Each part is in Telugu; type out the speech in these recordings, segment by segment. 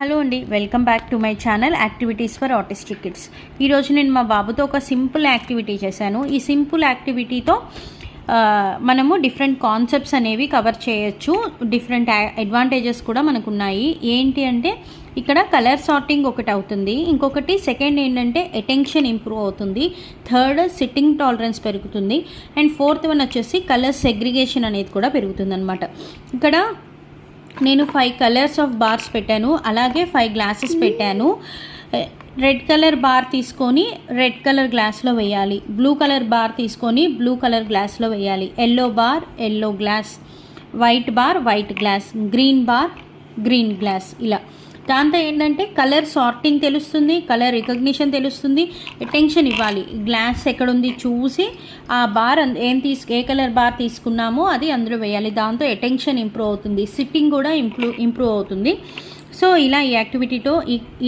హలో అండి, welcome back to my channel activities for autistic kids. ఈరోజు నేను మా బాబుతో ఒక సింపుల్ యాక్టివిటీ చేశాను. ఈ సింపుల్ యాక్టివిటీతో మనము డిఫరెంట్ కాన్సెప్ట్స్ అనేవి కవర్ చేయొచ్చు. డిఫరెంట్ అడ్వాంటేజెస్ కూడా మనకు ఉన్నాయి. ఏంటి అంటే ఇక్కడ కలర్ సార్టింగ్ ఒకటి అవుతుంది, ఇంకొకటి సెకండ్ ఏంటంటే అటెన్షన్ ఇంప్రూవ్ అవుతుంది, థర్డ్ సిట్టింగ్ టాలరెన్స్ పెరుగుతుంది, అండ్ ఫోర్త్ వన్ వచ్చేసి కలర్ సెగ్రిగేషన్ అనేది కూడా పెరుగుతుంది అనమాట. ఇక్కడ నేను 5 కలర్స్ ఆఫ్ బార్స్ పెట్టాను, అలాగే 5 గ్లాసెస్ పెట్టాను. రెడ్ కలర్ బార్ తీసుకొని రెడ్ కలర్ గ్లాస్లో వేయాలి, బ్లూ కలర్ బార్ తీసుకొని బ్లూ కలర్ గ్లాస్లో వేయాలి, yellow bar yellow glass, white bar white glass, green bar green glass. ఇలా దాంతో ఏంటంటే కలర్ సార్టింగ్ తెలుస్తుంది, కలర్ రికగ్నిషన్ తెలుస్తుంది, అటెన్షన్ ఇవ్వాలి. గ్లాస్ ఎక్కడుంది చూసి ఆ బార్ ఏ కలర్ బార్ తీసుకున్నామో అది అందులో వేయాలి. దాంతో అటెన్షన్ ఇంప్రూవ్ అవుతుంది, సిట్టింగ్ కూడా ఇంప్రూవ్ అవుతుంది. సో ఇలా ఈ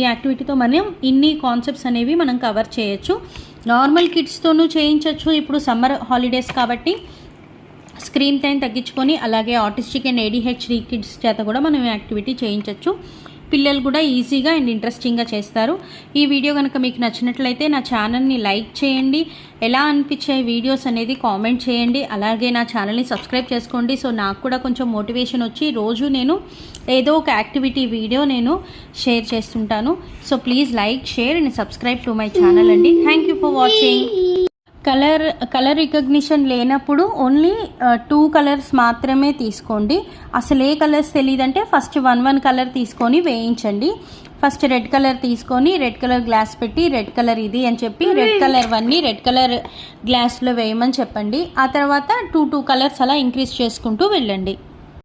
యాక్టివిటీతో మనం ఇన్ని కాన్సెప్ట్స్ అనేవి మనం కవర్ చేయొచ్చు. నార్మల్ కిడ్స్తోనూ చేయించవచ్చు. ఇప్పుడు సమ్మర్ హాలిడేస్ కాబట్టి స్క్రీన్ టైం తగ్గించుకొని, అలాగే ఆటిస్టిక్ అండ్ ADHD కిడ్స్ చేత కూడా మనం యాక్టివిటీ చేయించవచ్చు. పిల్లలు కూడా ఈజీగా అండ్ ఇంట్రెస్టింగ్గా చేస్తారు. ఈ వీడియో కనుక మీకు నచ్చినట్లయితే నా ఛానల్ని లైక్ చేయండి, ఎలా అనిపించే వీడియోస్ అనేది కామెంట్ చేయండి, అలాగే నా ఛానల్ని సబ్స్క్రైబ్ చేసుకోండి. సో నాకు కూడా కొంచెం మోటివేషన్ వచ్చి రోజు నేను ఏదో ఒక యాక్టివిటీ వీడియో నేను షేర్ చేస్తుంటాను. So please like, share and subscribe to my channel అండి. Thank you for watching. Colour recognition లేనప్పుడు ఓన్లీ 2 కలర్స్ మాత్రమే తీసుకోండి. అసలు ఏ కలర్స్ తెలియదంటే ఫస్ట్ 1 కలర్ తీసుకొని వేయించండి. ఫస్ట్ రెడ్ కలర్ తీసుకొని రెడ్ కలర్ గ్లాస్ పెట్టి రెడ్ కలర్ ఇది అని చెప్పి రెడ్ కలర్ 1ని రెడ్ కలర్ గ్లాస్లో వేయమని చెప్పండి. ఆ తర్వాత 2 కలర్స్ అలా ఇంక్రీజ్ చేసుకుంటూ వెళ్ళండి.